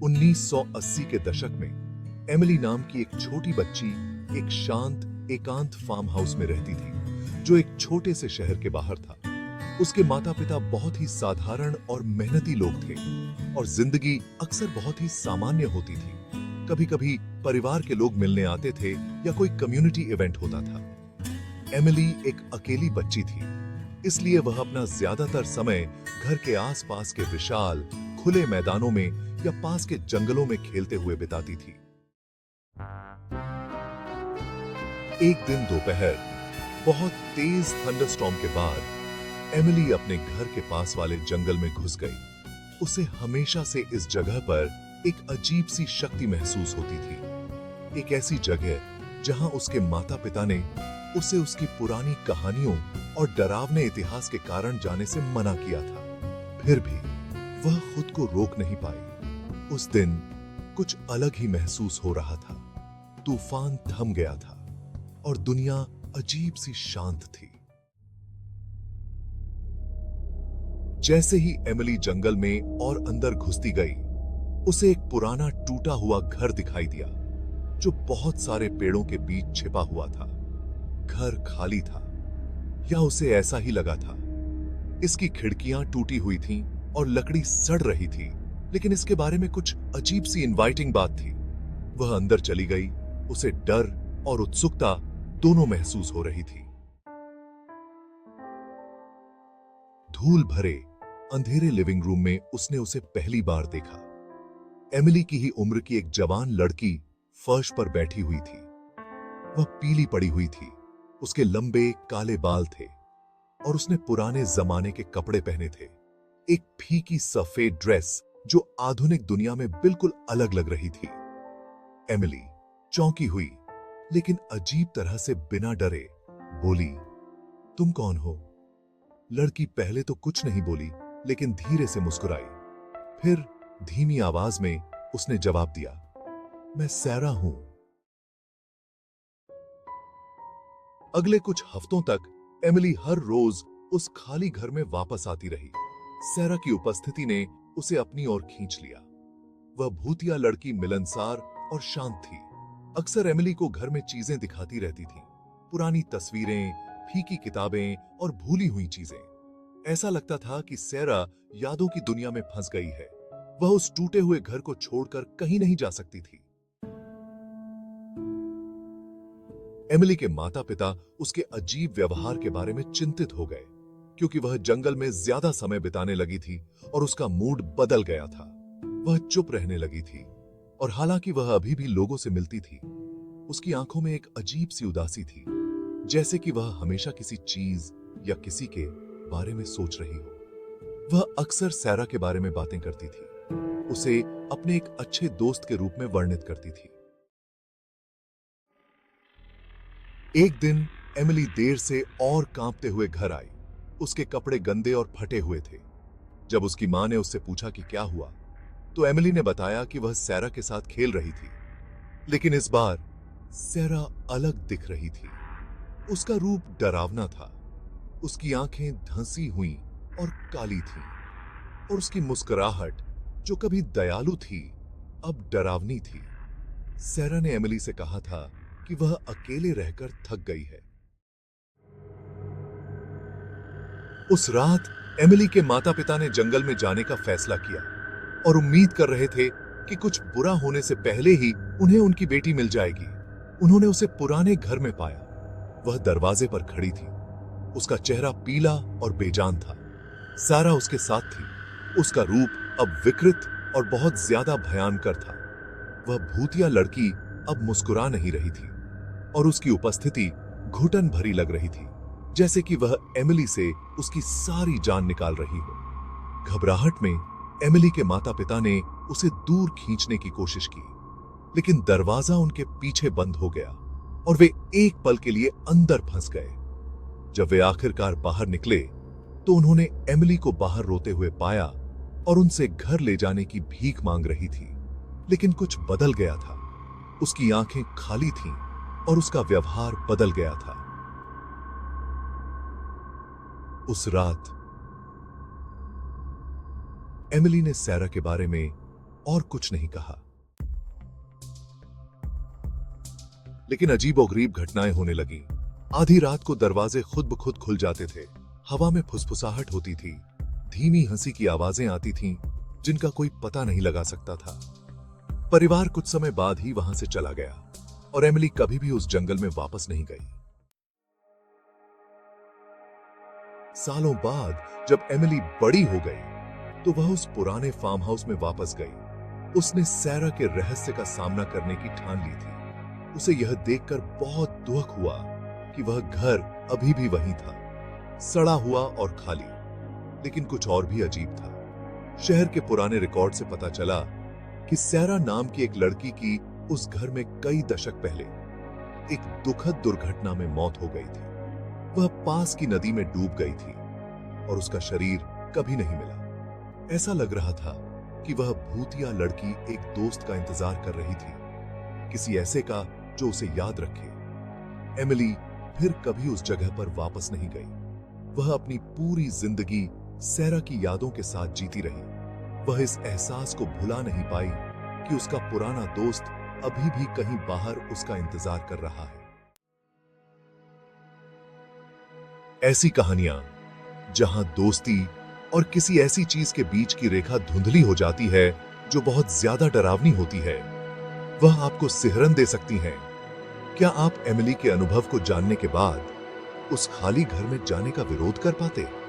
1980 के दशक में एमिली नाम की एक छोटी बच्ची एक शांत एकांत फार्म हाउस में रहती थी जो एक छोटे से शहर के बाहर था। उसके माता पिता बहुत ही साधारण और मेहनती लोग थे और जिंदगी अक्सर बहुत ही सामान्य होती थी। कभी कभी परिवार के लोग मिलने आते थे या कोई कम्युनिटी इवेंट होता था। एमिली एक अकेली बच्ची थी, इसलिए वह अपना ज्यादातर समय घर के आसपास के विशाल खुले मैदानों में या पास के जंगलों में खेलते हुए बिताती थी। एक दिन दोपहर बहुत तेज थंडरस्टॉर्म के बाद एमिली अपने घर के पास वाले जंगल में घुस गई। उसे हमेशा से इस जगह पर एक अजीब सी शक्ति महसूस होती थी, एक ऐसी जगह जहां उसके माता पिता ने उसे उसकी पुरानी कहानियों और डरावने इतिहास के कारण जाने से मना किया था। फिर भी वह खुद को रोक नहीं पाई। उस दिन कुछ अलग ही महसूस हो रहा था। तूफान थम गया था और दुनिया अजीब सी शांत थी। जैसे ही एमिली जंगल में और अंदर घुसती गई, उसे एक पुराना टूटा हुआ घर दिखाई दिया जो बहुत सारे पेड़ों के बीच छिपा हुआ था। घर खाली था, या उसे ऐसा ही लगा था। इसकी खिड़कियां टूटी हुई थीं और लकड़ी सड़ रही थी, लेकिन इसके बारे में कुछ अजीब सी इनवाइटिंग बात थी। वह अंदर चली गई। उसे डर और उत्सुकता दोनों महसूस हो रही थी। धूल भरे अंधेरे लिविंग रूम में उसने उसे पहली बार देखा। एमिली की ही उम्र की एक जवान लड़की फर्श पर बैठी हुई थी। वह पीली पड़ी हुई थी, उसके लंबे काले बाल थे और उसने पुराने जमाने के कपड़े पहने थे। एक फीकी सफेद ड्रेस जो आधुनिक दुनिया में बिल्कुल अलग लग रही थी। एमिली चौंकी हुई, लेकिन अजीब तरह से बिना डरे बोली, तुम कौन हो? लड़की पहले तो कुछ नहीं बोली, लेकिन धीरे से मुस्कुराई। फिर धीमी आवाज में उसने जवाब दिया, मैं सैरा हूं। अगले कुछ हफ्तों तक एमिली हर रोज उस खाली घर में वापस आती रही। सैरा की उपस्थिति ने उसे अपनी ओर खींच लिया। वह भूतिया लड़की मिलनसार और शांत थी। अक्सर एमिली को घर में चीजें दिखाती रहती थी, पुरानी तस्वीरें, फीकी किताबें और भूली हुई चीजें। ऐसा लगता था कि सैरा यादों की दुनिया में फंस गई है। वह उस टूटे हुए घर को छोड़कर कहीं नहीं जा सकती थी। एमिली के माता पिता उसके अजीब व्यवहार के बारे में चिंतित हो गए, क्योंकि वह जंगल में ज्यादा समय बिताने लगी थी और उसका मूड बदल गया था। वह चुप रहने लगी थी और हालांकि वह अभी भी लोगों से मिलती थी, उसकी आंखों में एक अजीब सी उदासी थी, जैसे कि वह हमेशा किसी चीज या किसी के बारे में सोच रही हो। वह अक्सर सैरा के बारे में बातें करती थी, उसे अपने एक अच्छे दोस्त के रूप में वर्णित करती थी। एक दिन एमिली देर से और कांपते हुए घर आई। उसके कपड़े गंदे और फटे हुए थे। जब उसकी मां ने उससे पूछा कि क्या हुआ, तो एमिली ने बताया कि वह सैरा के साथ खेल रही थी, लेकिन इस बार सैरा अलग दिख रही थी। उसका रूप डरावना था। उसकी आंखें धंसी हुई और काली थीं, और उसकी मुस्कुराहट जो कभी दयालु थी अब डरावनी थी। सैरा ने एमिली से कहा था कि वह अकेले रहकर थक गई है। उस रात एमिली के माता पिता ने जंगल में जाने का फैसला किया और उम्मीद कर रहे थे कि कुछ बुरा होने से पहले ही उन्हें उनकी बेटी मिल जाएगी। उन्होंने उसे पुराने घर में पाया। वह दरवाजे पर खड़ी थी। उसका चेहरा पीला और बेजान था। सैरा उसके साथ थी। उसका रूप अब विकृत और बहुत ज्यादा भयंकर था। वह भूतिया लड़की अब मुस्कुरा नहीं रही थी और उसकी उपस्थिति घुटन भरी लग रही थी, जैसे कि वह एमिली से उसकी सारी जान निकाल रही हो। घबराहट में एमिली के माता पिता ने उसे दूर खींचने की कोशिश की, लेकिन दरवाजा उनके पीछे बंद हो गया और वे एक पल के लिए अंदर फंस गए। जब वे आखिरकार बाहर निकले तो उन्होंने एमिली को बाहर रोते हुए पाया और उनसे घर ले जाने की भीख मांग रही थी। लेकिन कुछ बदल गया था। उसकी आंखें खाली थीं और उसका व्यवहार बदल गया था। उस रात एमिली ने सैरा के बारे में और कुछ नहीं कहा। लेकिन अजीबोगरीब घटनाएं होने लगी। आधी रात को दरवाजे खुद ब खुद खुल जाते थे, हवा में फुसफुसाहट होती थी, धीमी हंसी की आवाजें आती थीं, जिनका कोई पता नहीं लगा सकता था। परिवार कुछ समय बाद ही वहां से चला गया और एमिली कभी भी उस जंगल में वापस नहीं गई। सालों बाद जब एमिली बड़ी हो गई तो वह उस पुराने फार्म हाउस में वापस गई। उसने सैरा के रहस्य का सामना करने की ठान ली थी। उसे यह देखकर बहुत दुख हुआ कि वह घर अभी भी वहीं था, सड़ा हुआ और खाली। लेकिन कुछ और भी अजीब था। शहर के पुराने रिकॉर्ड से पता चला कि सैरा नाम की एक लड़की की उस घर में कई दशक पहले एक दुखद दुर्घटना में मौत हो गई थी। वह पास की नदी में डूब गई थी और उसका शरीर कभी नहीं मिला। ऐसा लग रहा था कि वह भूतिया लड़की एक दोस्त का इंतजार कर रही थी, किसी ऐसे का जो उसे याद रखे। एमिली फिर कभी उस जगह पर वापस नहीं गई। वह अपनी पूरी जिंदगी सैरा की यादों के साथ जीती रही। वह इस एहसास को भुला नहीं पाई कि उसका पुराना दोस्त अभी भी कहीं बाहर उसका इंतजार कर रहा है। ऐसी कहानियां जहां दोस्ती और किसी ऐसी चीज के बीच की रेखा धुंधली हो जाती है जो बहुत ज्यादा डरावनी होती है, वह आपको सिहरन दे सकती हैं। क्या आप एमिली के अनुभव को जानने के बाद उस खाली घर में जाने का विरोध कर पाते?